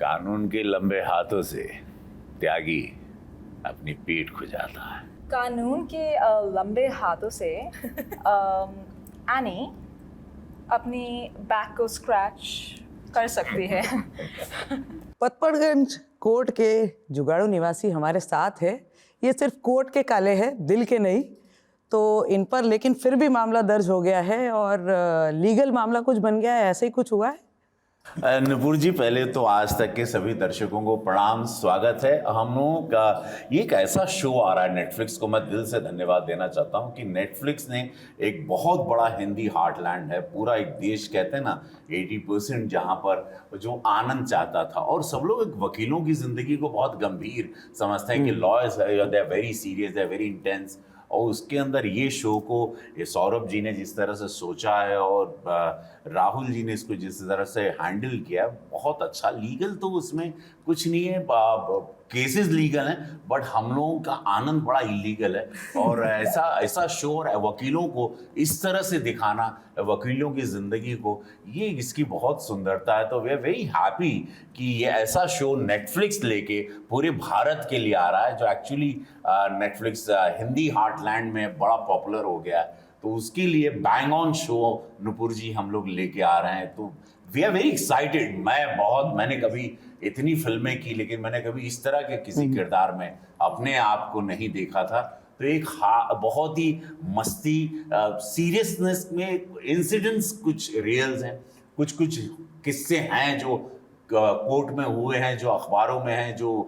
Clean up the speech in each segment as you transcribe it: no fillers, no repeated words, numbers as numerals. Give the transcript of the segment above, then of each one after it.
कानून के लंबे हाथों से त्यागी अपनी पीठ खुजाता है। कानून के लंबे हाथों से एनी अपनी बैक को स्क्रैच कर सकती है। पतपड़गंज कोर्ट के जुगाड़ू निवासी हमारे साथ है। ये सिर्फ कोर्ट के काले हैं, दिल के नहीं। तो इन पर लेकिन फिर भी मामला दर्ज हो गया है और लीगल मामला कुछ बन गया है, ऐसे ही कुछ हुआ है। नुपुर जी, पहले तो आज तक के सभी दर्शकों को प्रणाम, स्वागत है। हम लोगों का ये एक ऐसा शो आ रहा है नेटफ्लिक्स को, मैं दिल से धन्यवाद देना चाहता हूँ कि नेटफ्लिक्स ने एक बहुत बड़ा हिंदी हार्टलैंड है, पूरा एक देश कहते हैं ना 80% जहाँ पर जो आनंद चाहता था। और सब लोग एक वकीलों की जिंदगी को बहुत गंभीर समझते हैं कि lawyers they are very serious, they are very intense. और उसके अंदर ये शो को ये सौरभ जी ने जिस तरह से सोचा है और राहुल जी ने इसको जिस तरह से हैंडल किया, बहुत अच्छा। लीगल तो उसमें कुछ नहीं है, केसेस लीगल हैं, बट हम लोगों का आनंद बड़ा इलीगल है। और ऐसा शो और वकीलों को इस तरह से दिखाना, वकीलों की ज़िंदगी को, ये इसकी बहुत सुंदरता है। तो वी आर वेरी हैप्पी कि ये ऐसा शो नेटफ्लिक्स लेके पूरे भारत के लिए आ रहा है, जो एक्चुअली नेटफ्लिक्स हिंदी हार्टलैंड में बड़ा पॉपुलर हो गया है। तो उसके लिए बैंग ऑन शो नुपुर जी हम लोग लेके आ रहे हैं। तो वी आर वेरी एक्साइटेड। मैंने कभी इतनी फिल्में की, लेकिन मैंने कभी इस तरह के किसी किरदार में अपने आप को नहीं देखा था। तो एक बहुत ही मस्ती, सीरियसनेस में इंसिडेंट्स कुछ रियल्स हैं, कुछ किस्से हैं जो कोर्ट में हुए हैं, जो अखबारों में हैं, जो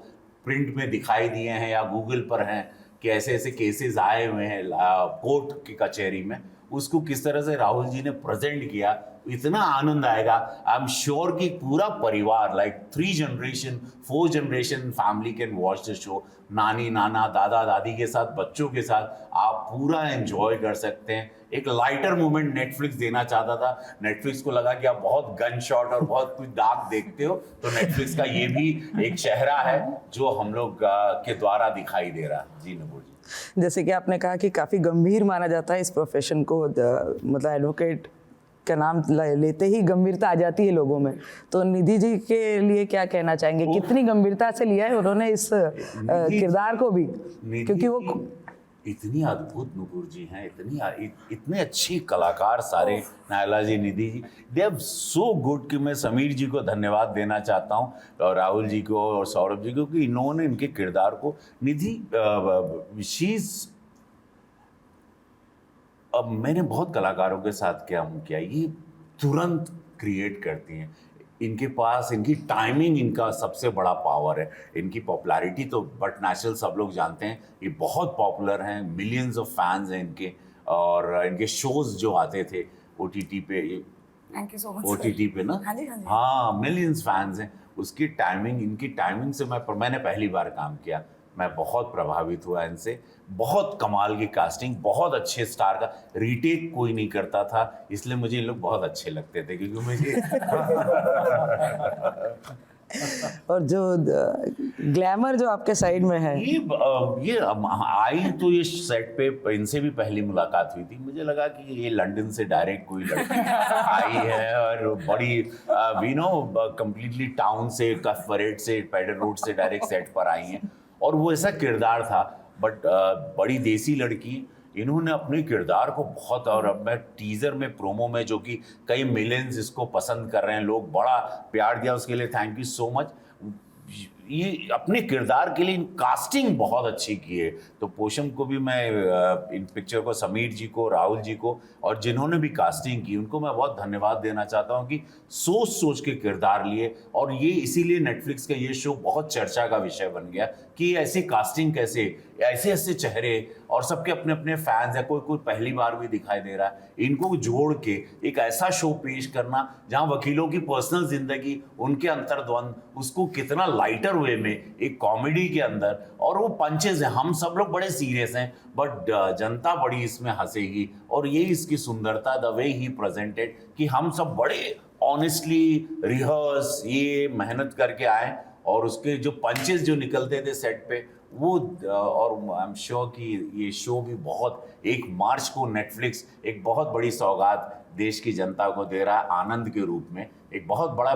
प्रिंट में दिखाई दिए हैं या गूगल पर हैं, कि ऐसे ऐसे केसेस आए हुए हैं कोर्ट की कचहरी में। उसको किस तरह से राहुल जी ने प्रेजेंट किया, इतना आनंद आएगा। आई एम श्योर कि पूरा परिवार, like 3 generation 4 generation family can watch the show. नानी नाना दादा दादी के साथ, बच्चों के साथ आप पूरा एंजॉय कर सकते हैं। एक लाइटर मोमेंट नेटफ्लिक्स देना चाहता था। नेटफ्लिक्स को लगा कि आप बहुत गन शॉट और बहुत कुछ डार्क देखते हो, तो नेटफ्लिक्स का ये भी एक चेहरा है जो हम लोग के द्वारा दिखाई दे रहा है। जी नबूर जी, जैसे कि आपने कहा कि काफ़ी गंभीर माना जाता है इस प्रोफेशन को, मतलब एडवोकेट का नाम लेते ही गंभीरता आ जाती है लोगों में। तो निधि जी के लिए क्या कहना चाहेंगे, कितनी गंभीरता से लिया है उन्होंने इस किरदार को भी, क्योंकि वो इतनी अद्भुत नुपुर जी हैं, इतने अच्छे कलाकार सारे, नायला जी, Nidhi ji, they are so good कि मैं समीर जी को धन्यवाद देना चाहता हूँ और राहुल जी को और सौरभ जी को, कि इन्होंने इनके किरदार को, निधि शीज, अब मैंने बहुत कलाकारों के साथ किया, ये तुरंत क्रिएट करती हैं। इनके पास इनकी टाइमिंग, इनका सबसे बड़ा पावर है। इनकी पॉपुलैरिटी तो बट नेचुरल सब लोग जानते हैं, ये बहुत पॉपुलर हैं, मिलियंस ऑफ फैंस हैं इनके। और इनके शोज जो आते थे OTT पे, thank you so much. OTT पे ना, हाँ, मिलियंस फैंस हैं। उसकी टाइमिंग, इनकी टाइमिंग से मैंने पहली बार काम किया, मैं बहुत प्रभावित हुआ इनसे। बहुत कमाल की कास्टिंग, बहुत अच्छे स्टार का रीटेक कोई नहीं करता था, इसलिए मुझे ये लोग बहुत अच्छे लगते थे, क्योंकि मुझे और जो ग्लैमर जो आपके साइड में है, ये आई तो ये सेट पे इनसे भी पहली मुलाकात हुई थी। मुझे लगा कि ये लंदन से डायरेक्ट कोई लड़की आई है और बड़ी वी नो कंप्लीटली टाउन से, कफ परेड से, पेडर रोड से डायरेक्ट सेट पर आई हैं। और वो ऐसा किरदार था, बट बड़ी देसी लड़की। इन्होंने अपने किरदार को बहुत, और अब मैं टीज़र में, प्रोमो में, जो कि कई मिलियंस इसको पसंद कर रहे हैं, लोग बड़ा प्यार दिया उसके लिए, थैंक यू सो मच। ये अपने किरदार के लिए कास्टिंग बहुत अच्छी की है। तो पोषम को भी मैं, इन पिक्चर को, समीर जी को, राहुल जी को, और जिन्होंने भी कास्टिंग की उनको मैं बहुत धन्यवाद देना चाहता हूँ कि सोच के किरदार लिए। और ये इसीलिए नेटफ्लिक्स का ये शो बहुत चर्चा का विषय बन गया कि ऐसी कास्टिंग कैसे, ऐसे चेहरे, और सबके अपने अपने फैंस हैं, कोई पहली बार भी दिखाई दे रहा है, इनको जोड़ के एक ऐसा शो पेश करना जहां वकीलों की पर्सनल जिंदगी, उनके अंतर्द्वंद, उसको कितना लाइटर वे में, एक कॉमेडी के अंदर, और वो पंचेस हैं। हम सब लोग बड़े सीरियस हैं, बट जनता बड़ी इसमें हंसेगी। और ये इसकी सुंदरता, द वे ही प्रेजेंटेड, कि हम सब बड़े ऑनेस्टली रिहर्स, ये मेहनत करके आए, और उसके जो पंचेस जो निकलते थे सेट पे, वो, और आई एम श्योर कि ये शो भी बहुत, 1 मार्च को नेटफ्लिक्स एक बहुत बड़ी सौगात देश की जनता को दे रहा है आनंद के रूप में। एक बहुत बड़ा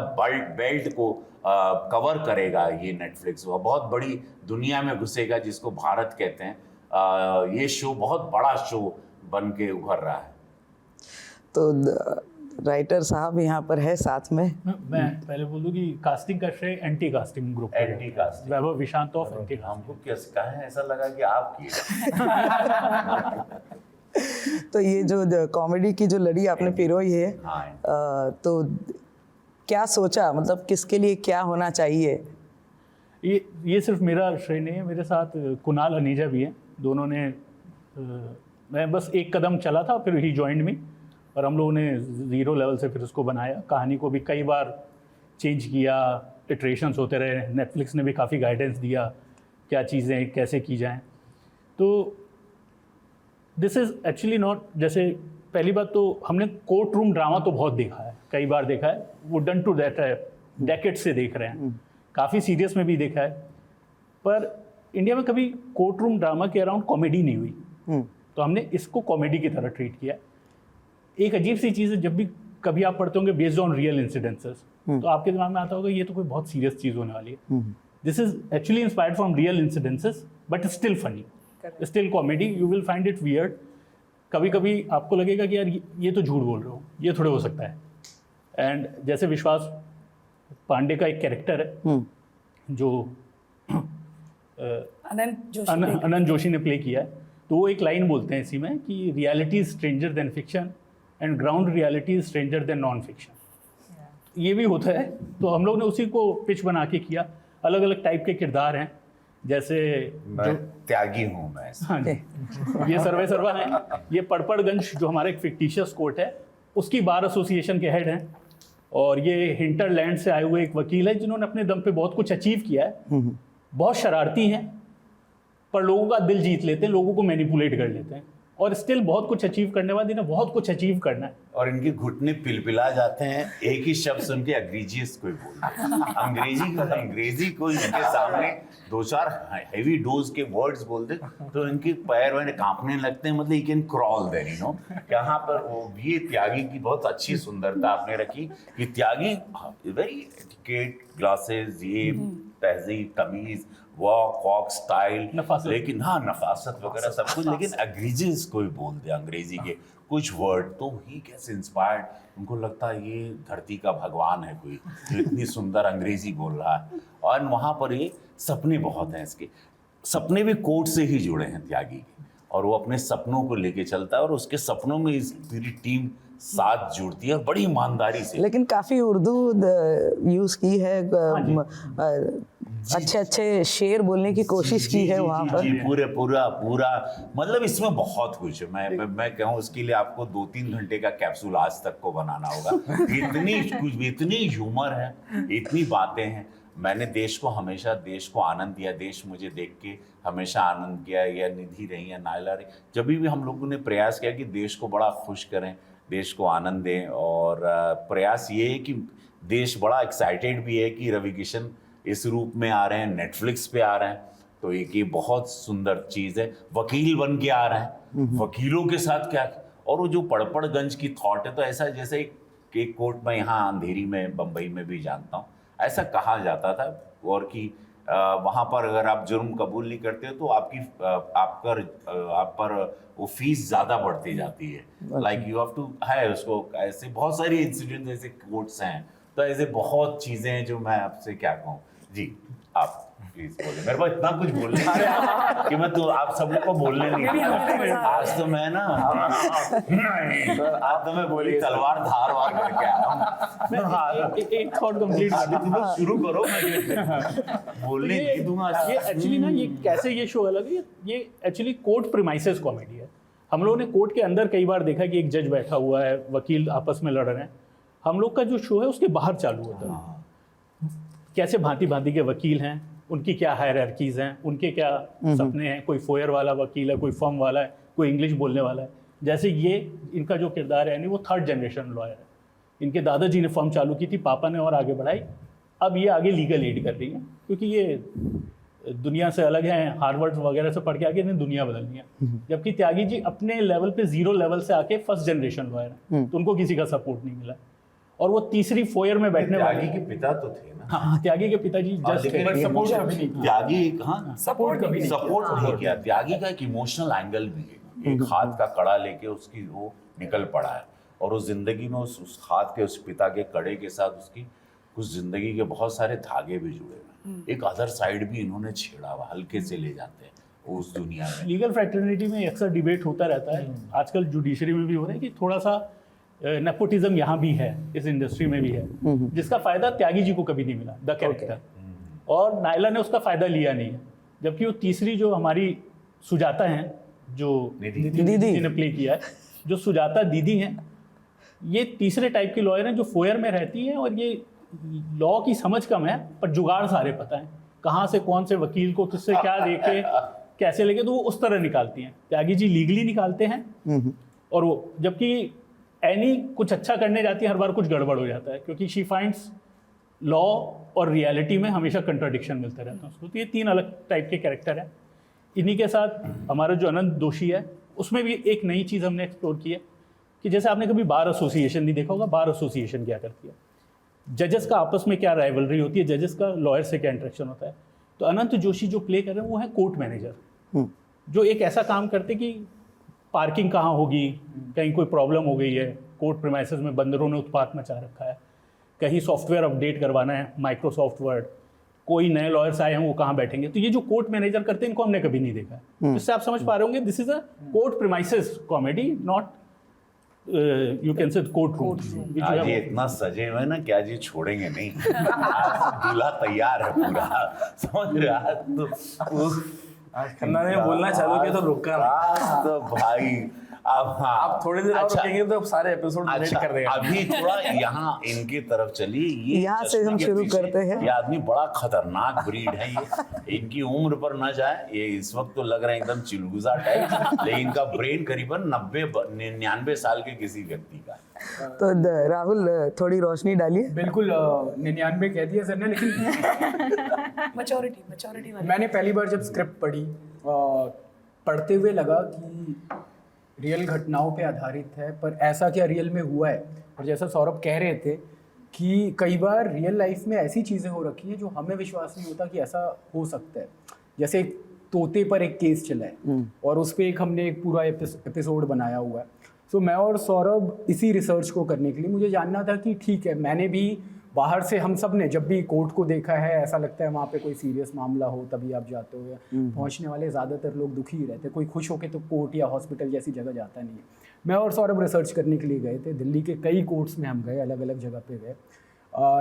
बेल्ट को कवर करेगा ये नेटफ्लिक्स, वो बहुत बड़ी दुनिया में घुसेगा जिसको भारत कहते हैं। ये शो बहुत बड़ा शो बन के उभर रहा है। तो राइटर साहब यहाँ पर है साथ में। मैं पहले बोल दूं कि कास्टिंग का श्रेय एंटी कास्टिंग ग्रुप को anti casting Vaibhav Vishant of anti हमको कैसे कहा, ऐसा लगा कि आप किए। तो ये जो कॉमेडी की जो लड़ी आपने पिरोई है, हाँ। तो क्या सोचा, मतलब किसके लिए क्या होना चाहिए? ये सिर्फ मेरा श्रेय नहीं है, मेरे साथ कुणाल अनीजा भी हैं। दोनों ने मैं बस एक कदम चला था, फिर ही जॉइंड मी, और हम लोगों ने 0 लेवल से फिर उसको बनाया। कहानी को भी कई बार चेंज किया, इटरेशंस होते रहे। नेटफ्लिक्स ने भी काफ़ी गाइडेंस दिया क्या चीज़ें कैसे की जाएं। तो दिस इज़ एक्चुअली नॉट, जैसे पहली बात तो हमने कोर्ट रूम ड्रामा तो बहुत देखा है, कई बार देखा है, वो डन टू दैट है, डेकेड से देख रहे हैं, काफ़ी सीरियस में भी देखा है, पर इंडिया में कभी कोर्ट रूम ड्रामा के अराउंड कॉमेडी नहीं हुई। तो हमने इसको कॉमेडी की तरह ट्रीट किया। एक अजीब सी चीज़ है, जब भी कभी आप पढ़ते होंगे बेस्ड ऑन रियल इंसिडेंसेस, तो आपके दिमाग में आता होगा ये तो कोई बहुत सीरियस चीज़ होने वाली है। This is actually inspired from real incidences but still funny, still comedy. You will find it weird. कभी कभी आपको लगेगा कि यार ये तो झूठ बोल रहे हो, ये थोड़े हो सकता है। एंड जैसे विश्वास पांडे का एक कैरेक्टर है जो अनंत जोशी ने प्ले किया है, तो वो एक लाइन बोलते हैं इसी में कि reality is stranger then fiction and ground reality is stranger then non fiction. ये भी होता है। तो हम लोग ने उसी को पिच बना के किया। अलग अलग टाइप के किरदार हैं, जैसे मैं त्यागी हूँ मैं। हाँ जी, ये सर्वे सर्वा है। ये पड़पड़गंज जो हमारा एक फिक्टिशियस कोर्ट है उसकी बार एसोसिएशन के हेड हैं, और ये हिंटरलैंड से आए हुए एक वकील है जिन्होंने अपने दम पे बहुत कुछ अचीव किया है। बहुत शरारती हैं, पर लोगों का दिल जीत लेते हैं, लोगों को मैनिपुलेट कर लेते हैं, और स्टिल बहुत कुछ अचीव करने वाले इन्हें बहुत कुछ अचीव करना है। और इनके घुटने पिलपिला जाते हैं एक ही शब्द सुन के, अग्रीजियस कोई बोलते अंग्रेजी कोई इनके सामने 2-4 हेवी डोज के वर्ड्स बोलते तो इनके पैर वैर कांपने लगते हैं। मतलब you can crawl there, you know. यहाँ पर वो भी त्यागी की बहुत अच्छी सुंदरता आपने रखी कि त्यागी वेरी एटिकेट, ग्लासेस, ये तहजीब, तमीज, वॉक स्टाइल, लेकिन हाँ नफासत वगैरह सब कुछ, लेकिन एग्रीजियस कोई बोल दे अंग्रेजी के कुछ वर्ड तो ही कैसे इंस्पायर्ड, उनको लगता है ये धरती का भगवान है कोई जो इतनी सुंदर अंग्रेजी बोल रहा है। और वहाँ पर ये सपने बहुत हैं, इसके सपने भी कोर्ट से ही जुड़े हैं त्यागी के, और वो अपने सपनों को लेके चलता है, और उसके सपनों में इस पूरी टीम साथ जुड़ती है और बड़ी ईमानदारी से। लेकिन काफी उर्दू यूज की है, अच्छे अच्छे शेर बोलने की कोशिश की है वहाँ पर। पूरा मतलब इसमें बहुत कुछ है। मैं कहूँ उसके लिए आपको 2-3 घंटे का कैप्सूल आज तक को बनाना होगा। इतनी ह्यूमर है, इतनी बातें हैं। मैंने देश को हमेशा देश को आनंद दिया, देश मुझे देख के हमेशा आनंद किया, या निधि रही या नायला रही, जब भी हम लोगों ने प्रयास किया कि देश को बड़ा खुश करें, देश को आनंद दें। और प्रयास ये है कि देश बड़ा एक्साइटेड भी है कि रवि किशन इस रूप में आ रहे हैं, नेटफ्लिक्स पे आ रहे हैं, तो एक ये बहुत सुंदर चीज़ है। वकील बन के आ रहे हैं, वकीलों के साथ क्या, और वो जो पड़पड़गंज की थॉट है, तो ऐसा जैसे एक कोर्ट में यहाँ अंधेरी में बम्बई में भी जानता हूँ ऐसा कहा जाता था, और कि वहाँ पर अगर आप जुर्म कबूल नहीं करते हो तो आप पर वो फीस ज़्यादा बढ़ती जाती है। लाइक यू हैव टू है उसको, ऐसे बहुत सारी इंसिडेंट ऐसे कोर्ट्स हैं, तो ऐसे बहुत चीज़ें हैं जो मैं आपसे क्या कहूँ। जी आप प्लीज बोले, मेरे पास इतना कुछ बोलने कि मैं तो आप सब लोग को बोलने नहीं दूंगा। आज तो मैं ना आज तो मैं बोली तलवार धार वार करके आ रहा हूँ। एक थॉट कंप्लीट कर तुम लोग शुरू करो, बोलने नहीं दूंगा। ये एक्चुअली ना, ये कैसे ये शो अलग है, ये एक्चुअली कोर्ट प्रीमाइसेस कॉमेडी है। हम लोगों ने कोर्ट के अंदर कई बार देखा कि एक जज बैठा हुआ है, वकील आपस में लड़ रहे हैं। हम लोग का जो शो है उसके बाहर चालू होता है, कैसे भांति भांति के वकील हैं, उनकी क्या हायरार्कीज हैं, उनके क्या सपने हैं। कोई फोयर वाला वकील है, कोई फर्म वाला है, कोई इंग्लिश बोलने वाला है। जैसे ये इनका जो किरदार है, यानी वो 3rd जनरेशन लॉयर है। इनके दादाजी ने फर्म चालू की थी, पापा ने और आगे बढ़ाई, अब ये आगे लीगल एड कर रही हैं, क्योंकि ये दुनिया से अलग हैं, हार्वर्ड वगैरह से पढ़ के आके इन्हें दुनिया बदलनी है। जबकि त्यागी जी अपने लेवल पे 0 लेवल से आके फर्स्ट जनरेशन लॉयर हैं, तो उनको किसी का सपोर्ट नहीं मिला। और वो तीसरी फोयर में बैठने वाले त्यागी के पिता तो थे ना। हाँ, त्यागी के पिताजी जस्ट सपोर्ट कभी नहीं किया। त्यागी एक सपोर्ट कभी नहीं सपोर्ट नहीं किया। त्यागी का एक इमोशनल एंगल भी है, एक हाथ का कड़ा लेके उसकी वो निकल पड़ा है, और उस जिंदगी में उस हाथ के, उस पिता के कड़े के साथ उसकी कुछ जिंदगी के बहुत सारे धागे भी जुड़े हुए हैं। एक अदर साइड भी इन्होंने छेड़ा हुआ, हल्के से ले जाते हैं उस दुनिया में। लीगल फ्रैटर्निटी में अक्सर डिबेट होता रहता है, आजकल जुडिशरी में भी हो रहा है कि थोड़ा सा नेपोटिज्म यहाँ भी है, इस इंडस्ट्री में भी है, जिसका फायदा त्यागी जी को कभी नहीं मिला, द कैरेक्टर। और नायला ने उसका फायदा लिया नहीं है। जबकि वो तीसरी जो हमारी सुजाता हैं, जो दीदी ने प्ले किया है, जो सुजाता दीदी हैं, ये तीसरे टाइप की लॉयर हैं जो फोयर में रहती हैं, और ये लॉ की समझ कम है पर जुगाड़ सारे पता है, कहाँ से कौन से वकील को किससे क्या लेके कैसे लेके, तो वो उस तरह निकालती हैं। त्यागी जी लीगली निकालते हैं, और वो जबकि एनी कुछ अच्छा करने जाती है, हर बार कुछ गड़बड़ हो जाता है, क्योंकि शी फाइंड्स लॉ और रियलिटी में हमेशा कंट्राडिक्शन मिलता रहता है उसको। तो ये 3 अलग टाइप के कैरेक्टर हैं। इन्हीं के साथ हमारा जो अनंत दोषी है, उसमें भी एक नई चीज़ हमने एक्सप्लोर की है कि जैसे आपने कभी बार एसोसिएशन नहीं देखा होगा, बार एसोसिएशन क्या करती है, जजेस का आपस में क्या राइवलरी होती है, जजेस का लॉयर से क्या इंटरेक्शन होता है। तो अनंत जोशी जो प्ले कर रहे हैं वो है कोर्ट मैनेजर, जो एक ऐसा काम करते कि पार्किंग कहाँ होगी, कहीं कोई प्रॉब्लम हो गई है, कोर्ट प्रीमाइसेस में बंदरों ने उत्पात मचा रखा है, कहीं सॉफ्टवेयर अपडेट करवाना है माइक्रोसॉफ्ट वर्ड, कोई नए लॉयर्स आए हैं वो कहाँ बैठेंगे। तो ये जो कोर्ट मैनेजर करते हैं इनको हमने कभी नहीं देखा है। इससे आप समझ पा रहे होंगे this is a court premises comedy, not you can say court room. आज ये इतना सजे हुए ना कि आज ये छोड़ेंगे नहीं। आज दूल्हा तैयार है पूरा, समझ रहे हो? आज तो खन्ना ने बोलना चालू किया तो रुका नहीं। आज तो भाई अब हाँ, आप थोड़ी देर और अच्छा, रुकेंगे तो सारे एपिसोड डिलीट अच्छा, कर देगा। अभी थोड़ा यहाँ इनकी तरफ चलिए। ये यहाँ से चश्मे हम के शुरू पीछे करते हैं। ये आदमी बड़ा खतरनाक ब्रीड है, ये इनकी उम्र पर न जाए, ये इस वक्त तो लग रहा है एकदम चिलगुजा टाइप, लेकिन इनका ब्रेन करीबन 90-99 साल के किसी व्यक्ति का है। तो राहुल थोड़ी रोशनी डालिए। बिल्कुल 99 कह दिया सर ने, लेकिन मैच्योरिटी वाली। मैंने पहली बार जब स्क्रिप्ट पढ़ी, पढ़ते हुए लगा कि रियल घटनाओं पे आधारित है, पर ऐसा क्या रियल में हुआ है। और जैसा सौरभ कह रहे थे कि कई बार रियल लाइफ में ऐसी चीज़ें हो रखी हैं जो हमें विश्वास नहीं होता कि ऐसा हो सकता है। जैसे एक तोते पर एक केस चला है और उस पर हमने एक पूरा एपिसोड बनाया हुआ है। सो मैं और सौरभ इसी रिसर्च को करने के लिए, मुझे जानना था कि ठीक है, मैंने भी बाहर से, हम सब ने जब भी कोर्ट को देखा है, ऐसा लगता है वहाँ पे कोई सीरियस मामला हो तभी आप जाते हो, या पहुँचने वाले ज़्यादातर लोग दुखी ही रहते, कोई खुश होके तो कोर्ट या हॉस्पिटल जैसी जगह जाता नहीं है। मैं और सौरभ रिसर्च करने के लिए गए थे, दिल्ली के कई कोर्ट्स में हम गए, अलग अलग जगह पे गए,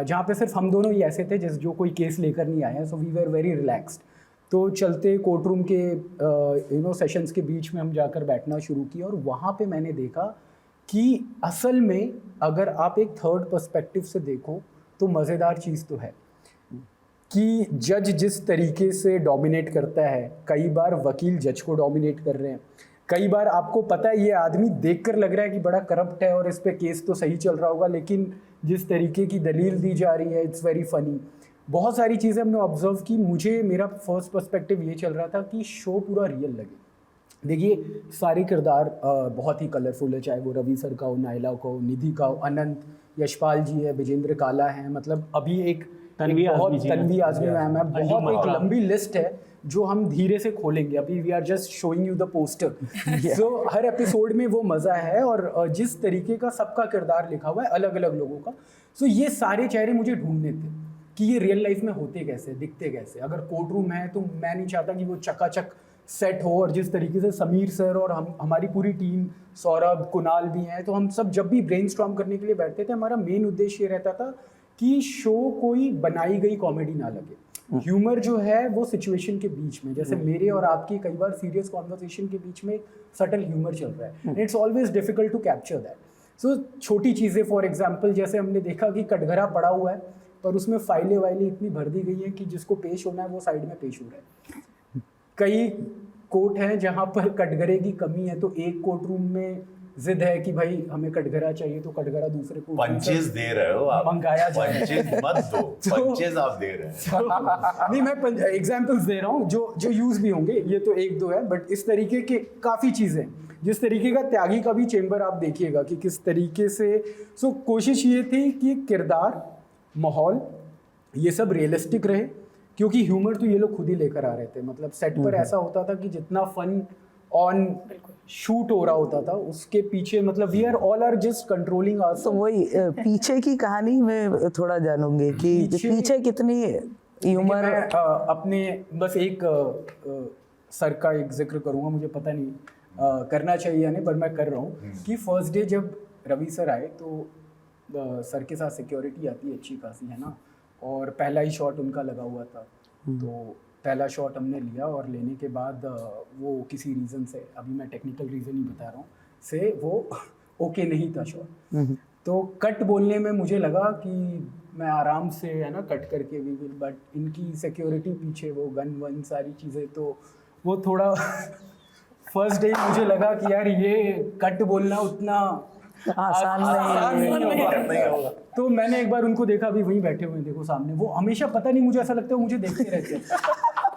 जहाँ पे सिर्फ हम दोनों ही ऐसे थे जो कोई केस लेकर नहीं आए हैं। So we were very relaxed. तो चलते कोर्ट रूम के सेशंस के बीच में हम जाकर बैठना शुरू किया, और वहाँ पे मैंने देखा कि असल में अगर आप एक थर्ड पर्सपेक्टिव से देखो तो मज़ेदार चीज़ तो है कि जज जिस तरीके से डोमिनेट करता है, कई बार वकील जज को डोमिनेट कर रहे हैं, कई बार आपको पता है ये आदमी देखकर लग रहा है कि बड़ा करप्ट है और इस पे केस तो सही चल रहा होगा, लेकिन जिस तरीके की दलील दी जा रही है इट्स वेरी फनी। बहुत सारी चीज़ें हमने ऑब्जर्व की। मुझे मेरा फर्स्ट पर्सपेक्टिव ये चल रहा था कि शो पूरा रियल लगे। देखिए, सारे किरदार बहुत ही कलरफुल है, चाहे वो रवि सर का हो, नायला का हो, निधि का हो, अनंत, यशपाल जी है, विजेंद्र काला है, मतलब अभी एक तन्वी आज़मी मैम है, बहुत एक लंबी लिस्ट है जो हम धीरे से खोलेंगे। अभी we are just showing you the poster. So हर एपिसोड में वो मज़ा है, और जिस तरीके का सबका किरदार लिखा हुआ है अलग अलग लोगों का। सो ये सारे चेहरे मुझे ढूंढने थे कि ये रियल लाइफ में होते कैसे, दिखते कैसे। अगर कोर्ट रूम है तो मैं नहीं चाहता कि वो चकाचक सेट हो, और जिस तरीके से समीर सर और हमारी पूरी टीम, सौरभ, कुणाल भी हैं, तो हम सब जब भी ब्रेनस्टॉर्म करने के लिए बैठते थे, हमारा मेन उद्देश्य ये रहता था कि शो कोई बनाई गई कॉमेडी ना लगे। ह्यूमर जो है वो सिचुएशन के बीच में, जैसे मेरे और आपकी कई बार सीरियस कॉन्वर्सेशन के बीच में सटल ह्यूमर चल रहा है, it's always difficult to capture that. So छोटी चीज़ें, फॉर एग्जाम्पल जैसे हमने देखा कि कटघरा पड़ा हुआ है पर उसमें फाइलें वाइलें इतनी भर दी गई हैं कि जिसको पेश होना है वो साइड में पेश हो रहा है। कई कोर्ट हैं जहाँ पर कटघरे की कमी है, तो एक कोर्ट रूम में जिद है कि भाई हमें कटघरा चाहिए तो कटघरा दूसरे को पंचेस दे रहे हो आप, मंगाया जाए। पंचेस मत दो, पंचेस आप दे रहे हैं। नहीं, मैं एग्जांपल्स दे रहा हूँ जो यूज भी होंगे, ये तो एक दो है, बट इस तरीके के काफ़ी चीज़ें, जिस तरीके का त्यागी का भी चेंबर आप देखिएगा कि किस तरीके से। सो कोशिश ये थी कि किरदार, माहौल, ये सब रियलिस्टिक रहे, क्योंकि ह्यूमर तो ये लोग खुद ही लेकर आ रहे थे। मतलब सेट पर ऐसा होता था कि जितना फन ऑन शूट हो रहा होता था उसके पीछे, मतलब we all are just controlling our. तो वही पीछे की कहानी में थोड़ा जानूंगी कि पीछे कितनी ह्यूमर। मैं अपने बस एक सर का एक जिक्र करूँगा, मुझे पता नहीं करना चाहिए या नहीं, पर मैं कर रहा हूँ कि फर्स्ट डे जब रवि सर आए तो सर के साथ सिक्योरिटी आती है अच्छी खासी, है ना, और पहला ही शॉट उनका लगा हुआ था। तो पहला शॉट हमने लिया और लेने के बाद वो किसी रीज़न से, अभी मैं टेक्निकल रीज़न ही बता रहा हूँ, से वो ओके नहीं था शॉट। तो कट बोलने में मुझे लगा कि मैं आराम से, है ना, कट करके वी विल, बट इनकी सिक्योरिटी पीछे, वो गन वन सारी चीज़ें, तो वो थोड़ा फर्स्ट डे मुझे लगा कि यार ये कट बोलना उतना आसान नहीं होगा। तो मैंने एक बार उनको देखा, अभी वहीं बैठे हुए हैं, देखो सामने, वो हमेशा पता नहीं मुझे ऐसा लगता है मुझे देखते रहते हैं।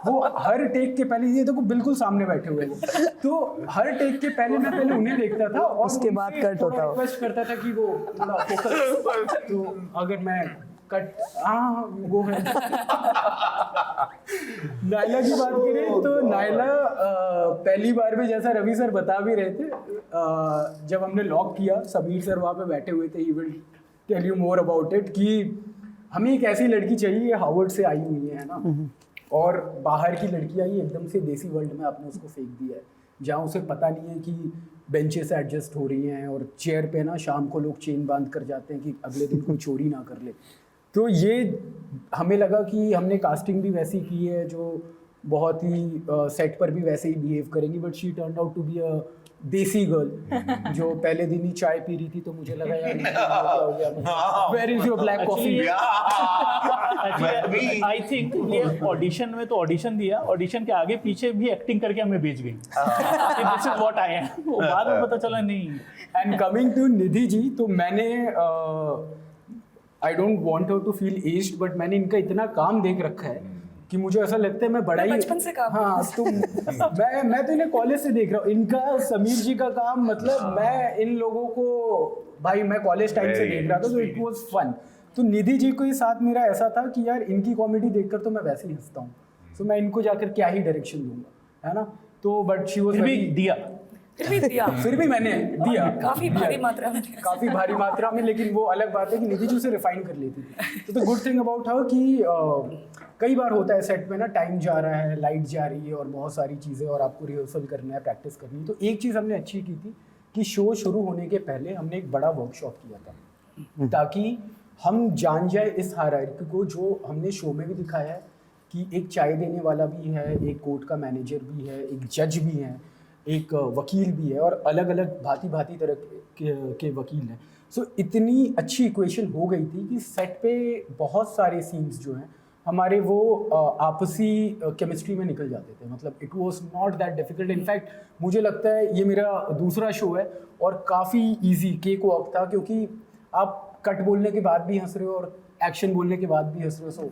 वो हर टेक के पहले, ये देखो बिल्कुल सामने बैठे हुए हैं, तो हर टेक के पहले मैं पहले उन्हें देखता था और उसके बाद कट होता हो। रिक्वेस्ट करता था कि वो थोड़ा फोकस, तो अगर मैं कट, हाँ वो है। नायला की बात करें तो नायला पहली बार में, जैसा रवि सर बता भी रहे थे, जब हमने लॉक किया, समीर सर वहाँ पे बैठे हुए थे, he will tell you more about it, कि हमें एक ऐसी लड़की चाहिए, ये हार्वर्ड से आई हुई है ना, और बाहर की लड़की आई एकदम से देसी वर्ल्ड में आपने उसको फेंक दिया है, जहाँ उसे पता नहीं है कि बेंचेस से एडजस्ट हो रही हैं और चेयर पे ना शाम को लोग चेन बांध कर जाते हैं कि अगले दिन कोई चोरी ना कर ले। तो ये हमें लगा कि हमने कास्टिंग भी वैसी की है जो बहुत ही सेट पर भी वैसे ही बिहेव करेंगी, but she turn out to be a desi girl जो पहले दिन ही चाय पी रही थी। तो मुझे लगा यार क्या हो गया, where is your black coffee. I think ये ऑडिशन में तो ऑडिशन दिया, ऑडिशन के आगे पीछे भी एक्टिंग करके हमें भेज गई, this is what I am. बाद में पता चला नहीं। And coming to Nidhi ji, तो मैंने I don't want her to feel aged, but मैंने इनका इतना काम देख रखा है कि मुझे ऐसा लगता है मैं बड़ा ही बचपन से काम। हाँ, तो मैं तो इन्हें कॉलेज से देख रहा हूँ, इनका समीर जी का काम, मतलब मैं इन लोगों को भाई मैं कॉलेज टाइम से देख रहा था, तो इट वाज फन। तो निधि जी के साथ मेरा ऐसा था कि यार इनकी कॉमेडी देखकर तो मैं वैसे ही हंसता हूँ, तो मैं इनको जाकर क्या ही डायरेक्शन दूंगा, है ना। तो बट शी वाज दिया, फिर भी मैंने दिया काफी भारी मात्रा में, काफी भारी मात्रा में, लेकिन वो अलग बात है कि निधि जी उसे रिफाइन कर लेती थी। तो गुड थिंग अबाउट हर कि कई बार होता है सेट में ना, टाइम जा रहा है, लाइट जा रही है और बहुत सारी चीज़ें, और आपको रिहर्सल करना है, प्रैक्टिस करनी है। तो एक चीज़ हमने अच्छी की थी कि शो शुरू होने के पहले हमने एक बड़ा वर्कशॉप किया था, ताकि हम जान जाए इस हायरार्की को, जो हमने शो में भी दिखाया है कि एक चाय देने वाला भी है, एक कोर्ट का मैनेजर भी है, एक जज भी है, एक वकील भी है, और अलग अलग भांति भांति तरह के वकील हैं। सो इतनी अच्छी इक्वेशन हो गई थी कि सेट पे बहुत सारे सीन्स जो हैं हमारे वो आपसी केमिस्ट्री में निकल जाते थे। मतलब it was not that difficult. In fact मुझे लगता है ये मेरा दूसरा शो है और काफ़ी इजी केक वॉक था, क्योंकि आप कट बोलने के बाद भी हंस रहे हो और एक्शन बोलने के बाद भी हंस रहे हो। So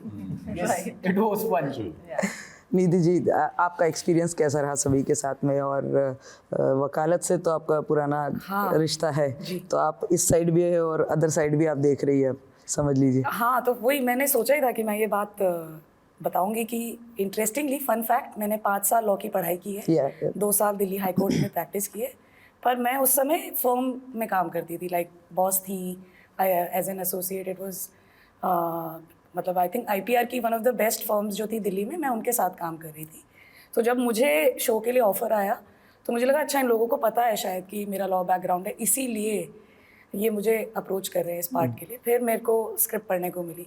yes, it was fun. Nidhi ji, आपका एक्सपीरियंस कैसा रहा सभी के साथ में? और वकालत से तो आपका पुराना रिश्ता है, तो आप इस साइड भी है और अदर साइड भी आप देख रही है, समझ लीजिए। हाँ, तो वही मैंने सोचा ही था कि मैं ये बात बताऊंगी कि इंटरेस्टिंगली फन फैक्ट, मैंने 5 साल लॉ की पढ़ाई की है, 2 साल दिल्ली हाई कोर्ट में प्रैक्टिस की है, पर मैं उस समय फर्म में काम करती थी, लाइक बॉस थी as an associate. It was मतलब आई थिंक IPR की one of the best firms जो थी दिल्ली में, मैं उनके साथ काम कर रही थी। तो जब मुझे शो के लिए ऑफ़र आया तो मुझे लगा अच्छा इन लोगों को पता है शायद कि मेरा लॉ बैकग्राउंड है, इसीलिए ये मुझे अप्रोच कर रहे हैं इस पार्ट के लिए। फिर मेरे को स्क्रिप्ट पढ़ने को मिली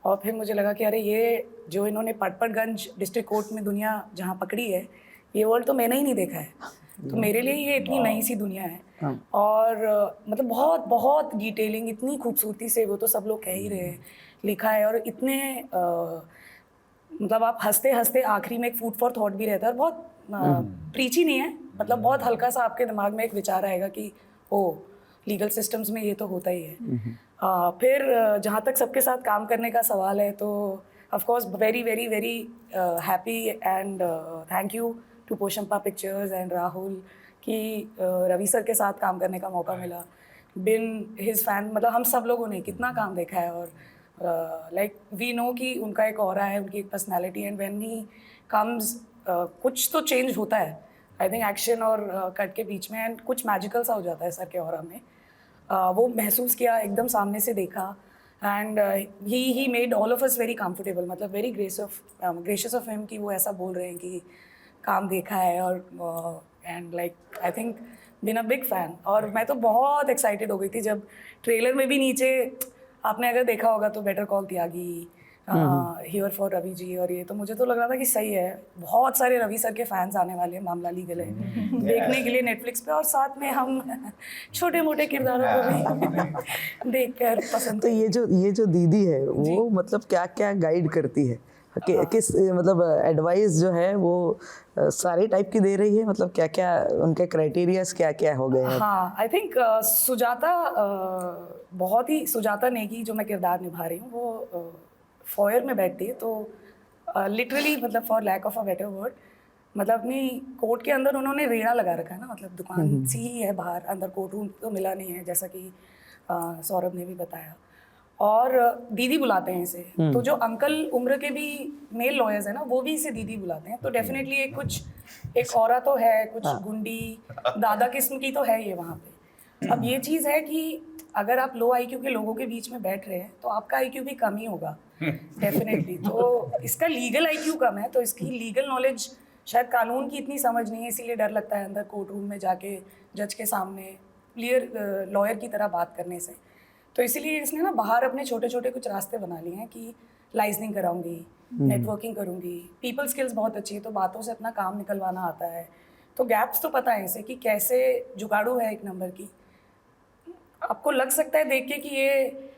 और फिर मुझे लगा कि अरे ये जो इन्होंने पटपटगंज डिस्ट्रिक्ट कोर्ट में दुनिया जहाँ पकड़ी है, ये वर्ल्ड तो मैंने ही नहीं देखा है, तो मेरे लिए ये इतनी नई सी दुनिया है। और मतलब बहुत बहुत डिटेलिंग, इतनी खूबसूरती से, वो तो सब लोग कह ही रहे हैं, लिखा है, और इतने मतलब आप हंसते हंसते आखिरी में एक फूड फॉर थॉट भी रहता है, और बहुत प्रीची नहीं है, मतलब बहुत हल्का सा आपके दिमाग में एक विचार आएगा कि ओ लीगल सिस्टम्स में ये तो होता ही है। फिर जहाँ तक सबके साथ काम करने का सवाल है, तो of course very very very happy and thank you to Poshampa pictures and Rahul कि रवि सर के साथ काम करने का मौका मिला। बिन हिज फैन, मतलब हम सब लोगों ने कितना काम देखा है, और लाइक वी नो कि उनका एक ऑरा है, उनकी एक personality, and when he comes कुछ तो चेंज होता है आई थिंक एक्शन और कट के बीच में, एंड कुछ मैजिकल सा हो जाता है सर के ऑरा में। वो महसूस किया, एकदम सामने से देखा, and he made all of us very comfortable, मतलब वेरी ग्रेशियस ऑफ हिम कि वो ऐसा बोल रहे हैं कि काम देखा है, और and like I think been a big fan. और मैं तो बहुत एक्साइटेड हो गई थी जब ट्रेलर में भी नीचे आपने अगर देखा होगा तो better call Tyagi, here for Ravi ji, और ये तो मुझे तो लग रहा था कि सही है, बहुत सारे रवि सर के फैंस आने वाले हैं, मामला लीगल है देखने के लिए नेटफ्लिक्स पे, और साथ में हम छोटे मोटे किरदारों को भी देखकर पसंद। तो ये जो दीदी है वो मतलब क्या क्या गाइड करती है, किस मतलब एडवाइस जो है वो सारे टाइप की दे रही है, मतलब क्या क्या उनके क्राइटेरियाज क्या क्या हो गए हैं? हाँ, आई थिंक सुजाता, बहुत ही सुजाता नेगी जो मैं किरदार निभा रही हूँ, वो फॉयर में बैठती है, तो लिटरली मतलब for lack of a better word, मतलब अपनी कोर्ट के अंदर उन्होंने रेड़ा लगा रखा है ना, मतलब दुकान सी ही है बाहर, अंदर कोर्ट रूम तो मिला नहीं है, जैसा कि सौरभ ने भी बताया, और दीदी बुलाते हैं इसे। तो जो अंकल उम्र के भी मेल लॉयर्स हैं ना, वो भी इसे दीदी बुलाते हैं, तो डेफिनेटली एक औरा तो है, कुछ गुंडी दादा किस्म की तो है ये वहाँ पे। अब ये चीज़ है कि अगर आप लो IQ के लोगों के बीच में बैठ रहे हैं तो आपका IQ भी कम ही होगा डेफिनेटली। तो इसका लीगल IQ कम है, तो इसकी लीगल नॉलेज शायद कानून की इतनी समझ नहीं है, इसीलिए डर लगता है अंदर कोर्ट रूम में जाके जज के सामने क्लियर लॉयर की तरह बात करने से। तो इसीलिए इसने ना बाहर अपने छोटे छोटे कुछ रास्ते बना लिए हैं कि लाइजनिंग कराऊंगी, नेटवर्किंग करूंगी, पीपल स्किल्स बहुत अच्छी है, तो बातों से अपना काम निकलवाना आता है, तो गैप्स तो पता है इसे कि कैसे जुगाड़ू है एक नंबर की। आपको लग सकता है देख के कि ये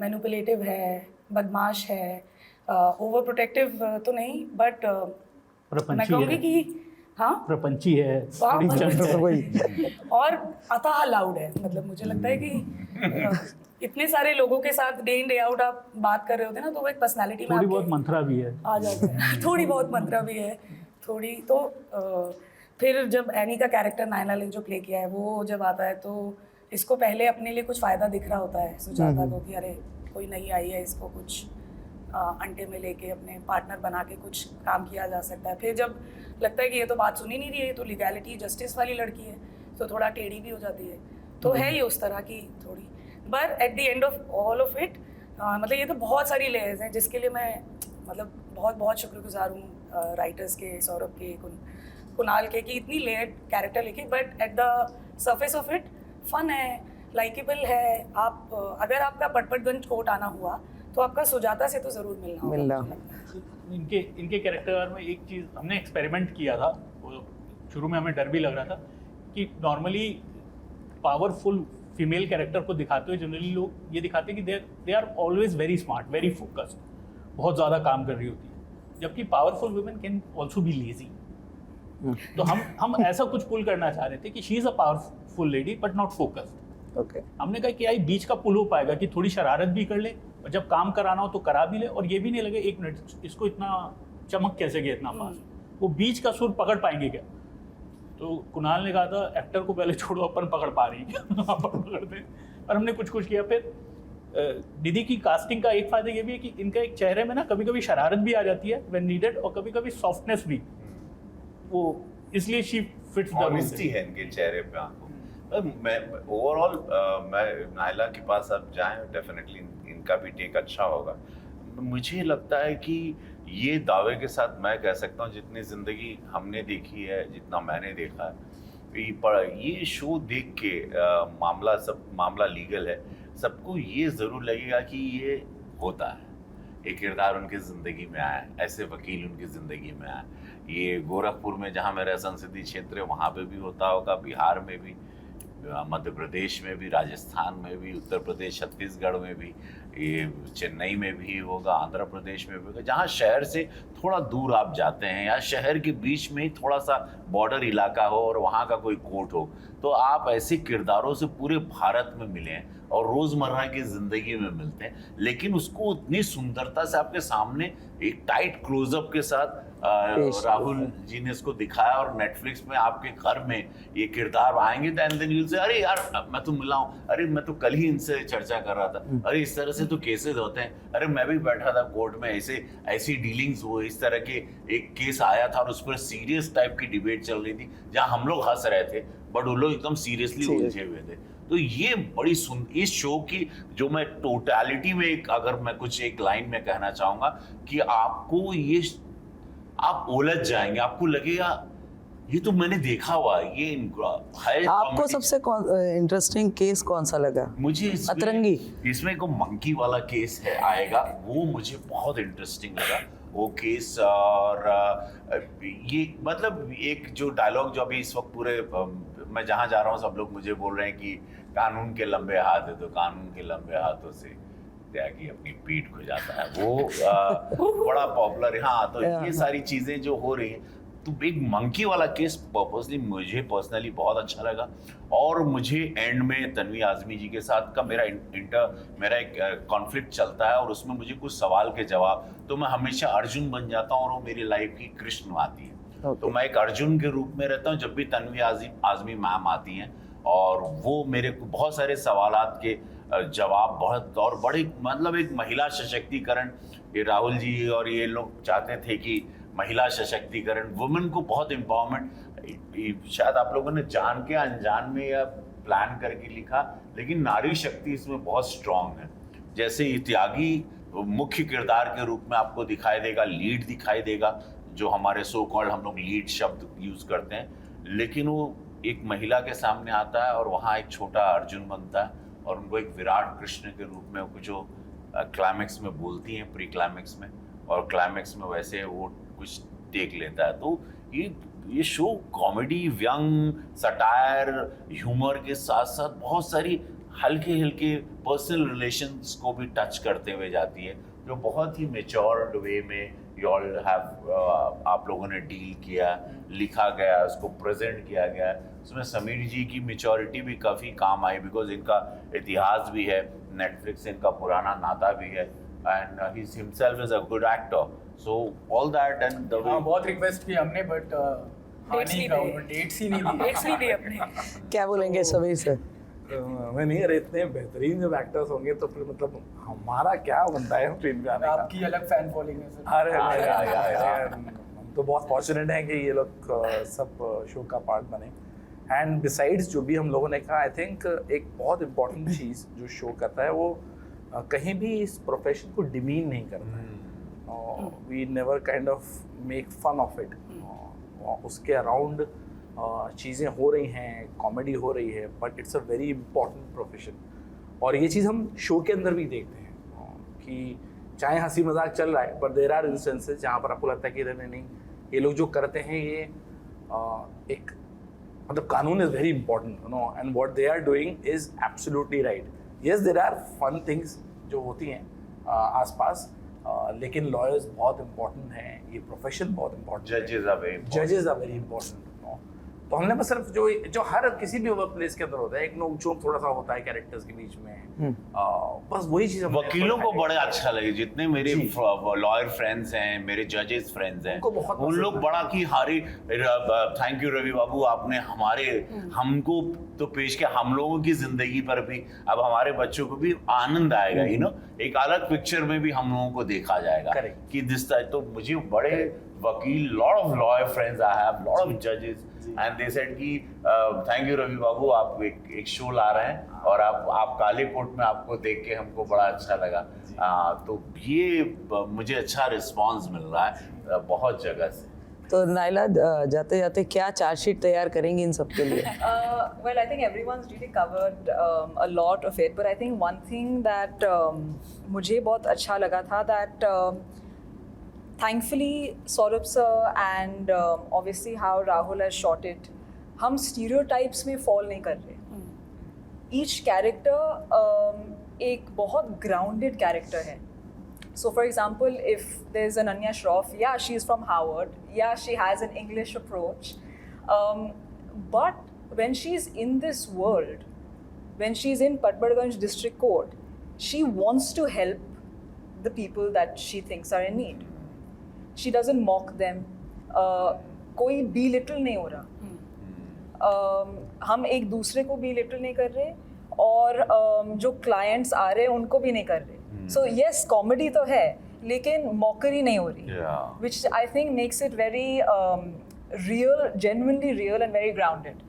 मैनिपुलेटिव है, बदमाश है, ओवर प्रोटेक्टिव तो नहीं, बट मैं कहूँगी कि हाँ प्रपंची है, वाह, बड़ी चंट है। वही और अथाह लाउड है, मतलब मुझे लगता है कि इतने सारे लोगों के साथ डे इन डे आउट आप बात कर रहे होते ना, तो वो एक पर्सनालिटी में थोड़ी बहुत आपके मंत्रा भी है। आ जाते हैं थोड़ी बहुत मंत्रा भी है थोड़ी। तो फिर जब एनी का कैरेक्टर नायना ने जो प्ले किया है, वो जब आता है तो इसको पहले अपने लिए कुछ फ़ायदा दिख रहा होता है सुजाता को कि अरे कोई नई आई है, इसको कुछ अंडे में लेके अपने पार्टनर बना के कुछ काम किया जा सकता है। फिर जब लगता है कि ये तो बात सुनी नहीं रही है, ये तो लीगैलिटी जस्टिस वाली लड़की है, तो थोड़ा टेढ़ी भी हो जाती है, तो है ये उस तरह की थोड़ी। But at the end of all of it मतलब ये तो बहुत सारी लेयर्स हैं जिसके लिए मैं मतलब बहुत बहुत शुक्रगुजार हूँ राइटर्स के, सौरभ के, कुणाल के, कि इतनी लेयर्ड कैरेक्टर लिखी, but at the surface of it fun है, लाइकेबल है। आप अगर आपका पटपटगंज कोर्ट आना हुआ तो आपका सुजाता से तो ज़रूर मिलना होगा। इनके कैरेक्टर में एक चीज़ हमने एक्सपेरिमेंट किया था, वो शुरू में हमें डर भी लग रहा था कि नॉर्मली पावरफुल फीमेल कैरेक्टर को दिखाते हुए जनरली लोग ये दिखाते हैं कि they are always very smart, very focused, बहुत ज़्यादा काम कर रही होती है, जबकि powerful women can also be lazy. तो हम ऐसा कुछ पुल करना चाह रहे थे कि she is a powerful lady but not focused. Okay, हमने कहा कि यार बीच का पुल हो पाएगा कि थोड़ी शरारत भी कर ले और जब काम कराना हो तो करा भी ले, और ये भी नहीं लगे एक मिनट इसको इतना चमक कैसे गया इतना फास्ट, वो बीच का सुर पकड़ पाएंगे क्या। तो कुणाल ने कहा था एक्टर को पहले छोड़ो, अपन पकड़ पा रही हैं अपन पकड़ते हैं, और हमने कुछ किया। फिर दीदी की कास्टिंग का एक फ़ायदा ये भी है कि इनका एक चेहरे में ना कभी कभी शरारत भी आ जाती है व्हेन नीडेड, और कभी कभी सॉफ्टनेस भी, वो इसलिए शी फिट्स द ऑनेस्टी है इनके चेहरे पे आंखों। मैं ओवरऑल मैं नायला के पास अब जाएं, डेफिनेटली इनका भी टेक अच्छा होगा। मुझे लगता है कि ये दावे के साथ मैं कह सकता हूँ जितनी ज़िंदगी हमने देखी है, जितना मैंने देखा है, ये शो देख के मामला लीगल है, सबको ये ज़रूर लगेगा कि ये होता है, एक किरदार उनकी ज़िंदगी में आया, ऐसे वकील उनकी ज़िंदगी में आया। ये गोरखपुर में जहाँ मेरा संसदीय क्षेत्र है वहाँ पे भी होता होगा, बिहार में भी, मध्य प्रदेश में भी, राजस्थान में भी, उत्तर प्रदेश छत्तीसगढ़ में भी, ये चेन्नई में भी होगा, आंध्र प्रदेश में भी होगा, जहाँ शहर से थोड़ा दूर आप जाते हैं या शहर के बीच में ही थोड़ा सा बॉर्डर इलाका हो और वहाँ का कोई कोर्ट हो, तो आप ऐसे किरदारों से पूरे भारत में मिले हैं और रोज़मर्रा की ज़िंदगी में मिलते हैं, लेकिन उसको उतनी सुंदरता से आपके सामने एक टाइट क्लोजअप के साथ राहुल जी ने इसको दिखाया और नेटफ्लिक्स में आपके घर में ये किरदार आएंगे तो एंड देन यू से अरे यार मैं तो मिला हूँ, अरे मैं तो कल ही इनसे चर्चा कर रहा था, अरे इस तरह से तो केसेस होते हैं, अरे मैं भी बैठा था कोर्ट में, ऐसी डीलिंग्स हुई, इस तरह के एक केस आया था और उस पर सीरियस टाइप की डिबेट चल रही थी जहाँ हम लोग हंस रहे थे बट वो लोग एकदम सीरियसली उलझे हुए थे। तो ये बड़ी इस शो की जो मैं टोटलिटी में अगर मैं कुछ एक लाइन में कहना चाहूंगा कि आपको ये आप उलझ जाएंगे, आपको लगेगा ये तो मैंने देखा हुआ है, ये आपको सबसे इंटरेस्टिंग केस कौन सा लगा? मुझे अतरंगी, इसमें एक मंकी वाला केस है आएगा, वो मुझे बहुत इंटरेस्टिंग लगा वो केस। और ये मतलब एक जो डायलॉग जो अभी इस वक्त पूरे मैं जहाँ जा रहा हूँ सब लोग मुझे बोल रहे हैं कि कानून के लंबे हाथ है, तो कानून के लंबे हाथों से त्यागी अपनी पीठ को जाता है, वो बड़ा पॉपुलर है। हाँ, तो ये सारी चीजें जो हो रही हैं, तो एक मंकी वाला केस मुझे पर्सनली बहुत अच्छा लगा। और मुझे एंड में तन्वी आज़मी जी के साथ का मेरा एक कॉन्फ्लिक्ट चलता है और उसमें मुझे कुछ सवाल के जवाब, तो मैं हमेशा अर्जुन बन जाता हूँ और वो मेरी लाइफ की कृष्ण आती है। तो मैं एक अर्जुन के रूप में रहता हूँ जब भी तन्वी आज़मी मैम आती हैं, और वो मेरे को बहुत सारे सवालात के जवाब बहुत और बड़े मतलब एक महिला सशक्तिकरण, ये राहुल जी और ये लोग चाहते थे कि महिला सशक्तिकरण, वुमेन को बहुत एम्पावरमेंट, शायद आप लोगों ने जान के अनजान में या प्लान करके लिखा, लेकिन नारी शक्ति इसमें बहुत स्ट्रांग है। जैसे त्यागी मुख्य किरदार के रूप में आपको दिखाई देगा, लीड दिखाई देगा, जो हमारे सो कॉल्ड हम लोग लीड शब्द यूज करते हैं, लेकिन वो एक महिला के सामने आता है और वहाँ एक छोटा अर्जुन बनता है और उनको एक विराट कृष्ण के रूप में जो क्लाइमेक्स में बोलती हैं, प्री क्लाइमेक्स में और क्लाइमेक्स में वैसे वो कुछ देख लेता है। तो ये शो कॉमेडी, व्यंग, सटायर, ह्यूमर के साथ साथ बहुत सारी हल्के पर्सनल रिलेशंस को भी टच करते हुए जाती है, जो बहुत ही मैच्योर्ड वे में यू ऑल हैव आप लोगों ने डील किया, लिखा गया, उसको प्रेजेंट किया गया। उसमें समीर जी की मैच्योरिटी भी काफ़ी काम आई, बिकॉज इनका इतिहास भी है, नेटफ्लिक्स से इनका पुराना नाता भी है, and he himself is a good actor, so all that and the way. बहुत रिक्वेस्ट की हमने बट डेट्स ही नहीं दी अपने। क्या बोलेंगे समीर सर? मैं नहीं, अरे इतने बेहतरीन जब एक्टर्स होंगे तो फिर मतलब हमारा क्या बनता है ट्रेन पे आने का? आपकी अलग फैन फॉलोइंग है सर। अरे हम तो बहुत फॉर्चुनेट हैं कि ये लोग सब शो का पार्ट बने। एंड बिसाइड्स जो भी हम लोगों ने कहा, आई थिंक एक बहुत इम्पोर्टेंट चीज़ जो शो करता है वो कहीं भी इस प्रोफेशन को डिमीन नहीं करता है। We never kind of make fun of it. उसके अराउंड चीज़ें हो रही हैं, कॉमेडी हो रही है, but it's a very important profession. और ये चीज़ हम शो के अंदर भी देखते हैं कि चाहे हंसी मजाक चल रहा है, बट देयर आर इंस्टेंसेस जहाँ पर आपको लगता है कि नहीं, ये लोग जो करते हैं ये एक मतलब कानून is very important, you know, and what they are doing is absolutely right. Yes, there are fun things जो होती हैं आसपास, लेकिन लॉयर्स बहुत इंपॉर्टेंट हैं, ये प्रोफेशन बहुत इंपॉर्टेंट, जजेस आर वेरी इंपॉर्टेंट। तो हमने बस सिर्फ जो हर किसी भी वर्क प्लेस के अंदर होता है, एक नोक झोंक थोड़ा सा होता है कैरेक्टर्स के बीच में, बस वही चीज़। वकीलों को बड़े अच्छा लगे, जितने मेरे लॉयर फ्रेंड्स हैं, मेरे जजेस फ्रेंड्स हैं, उन लोग बड़ा कि हारे थैंक यू रवि बाबू, आपने हमको तो पेश किया, हम लोगों की जिंदगी पर भी अब हमारे बच्चों को भी आनंद आएगा, यू नो, एक अलग पिक्चर में भी हम लोगों को देखा जाएगा कि दिस। तो मुझे बड़े वकील, lot of lawyer friends I have, lot of जजेस, एंड दे सेड कि थैंक यू रवि बाबू, आप एक शो ला रहे हैं और आप काले कोट में आपको देख के हमको बड़ा अच्छा लगा। तो ये मुझे अच्छा रिस्पांस मिल रहा है बहुत जगह से। तो नाइला, जाते जाते क्या चार्जशीट तैयार करेंगी इन सब के लिए? Well, I think everyone's really covered a lot of it, but I think one thing that मुझे बहुत अच्छा लगा था that thankfully Saurabh sir and obviously how Rahul has shot it, हम stereotypes में fall नहीं कर रहे. Each character एक बहुत ग्राउंडेड कैरेक्टर है. So for example, if there's Ananya Shroff, yeah, she's from Harvard, yeah, she has an English approach, but when she's in this world, when she's in Patparganj District Court, she wants to help the people that she thinks are in need. She doesn't mock them. कोई belittle नहीं हो रहा. हम एक दूसरे को belittle नहीं कर रहे और जो clients आ रहे हैं उनको भी नहीं कर रहे. So yes, comedy तो है, लेकिन mockery नहीं हो रही. Which I think makes it very real, genuinely real and very grounded.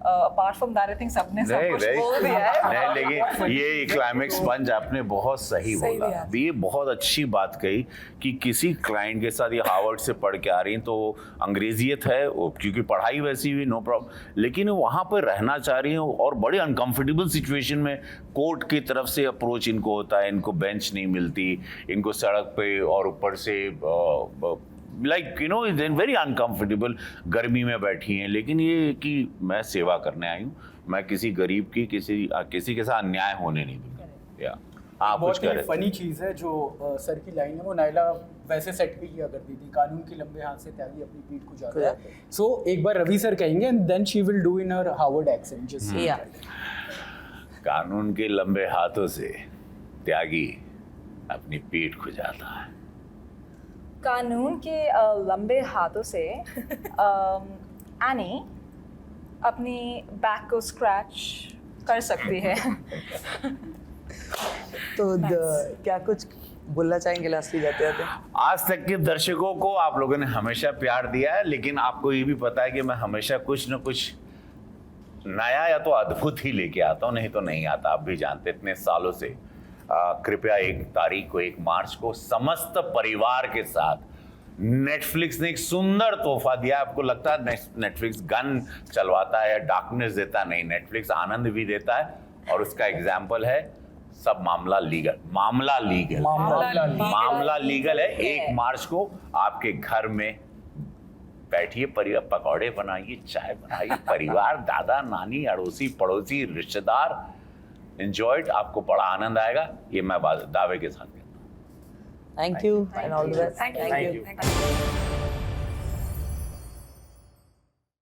Apart from that, I think सबने सब कुछ बोल दिया है. नहीं, लेकिन ये क्लाइमेक्स पंच आपने बहुत सही बोला. ये बहुत अच्छी बात कही कि किसी क्लाइंट के साथ ये हार्वर्ड से पढ़ के आ रही हैं तो अंग्रेजियत है क्योंकि पढ़ाई वैसी भी नो प्रॉब्लम, लेकिन वहाँ पर रहना चाह रही हैं और बड़े अनकंफर्टेबल सिचुएशन में कोर्ट की तरफ से अप्रोच इनको होता है, इनको बेंच नहीं मिलती, इनको सड़क पे और ऊपर से like you know is very uncomfortable, गर्मी में बैठी हैं. लेकिन ये कि मैं सेवा करने आई हूँ, मैं किसी गरीब की किसी के साथ अन्याय होने नहीं दूंगा. या आप कुछ कह रहे थे. फनी चीज़ है जो सर की लाइन है वो नायला वैसे सेट पे किया करती थी, कानून के लंबे हाथ से त्यागी अपनी पीठ को जाता है. सो एक बार रवि सर कहेंगे and then she will do in her Harvard accent just. कानून के लंबे हाथों से त्यागी अपनी पीठ खुजाता है. कानून के लंबे हाथों से एनी अपनी बैक को स्क्रैच कर सकती है. तो क्या कुछ बोलना चाहेंगे लास्टली जाते जाते? आज तक के दर्शकों को आप लोगों ने हमेशा प्यार दिया है, लेकिन आपको ये भी पता है कि मैं हमेशा कुछ न कुछ नया या तो अद्भुत ही लेके आता हूँ, नहीं तो नहीं आता. आप भी जानते इतने सालों से. कृपया 1 तारीख को 1 मार्च को समस्त परिवार के साथ नेटफ्लिक्स ने एक सुंदर तोहफा दिया. आपको लगता है नेटफ्लिक्स गन चलवाता है या डार्कनेस देता है? नहीं, नेटफ्लिक्स आनंद भी देता है और उसका एग्जाम्पल है सब मामला लीगल. मामला लीगल है. 1 मार्च को आपके घर में बैठिए, परिवार पकौड़े बनाइए, चाय बनाइए, परिवार दादा नानी अड़ोसी पड़ोसी रिश्तेदार एंजॉयड. आपको बड़ा आनंद आएगा, ये मैं दावे के साथ कहता हूँ. Thank you and all the best. Thank you.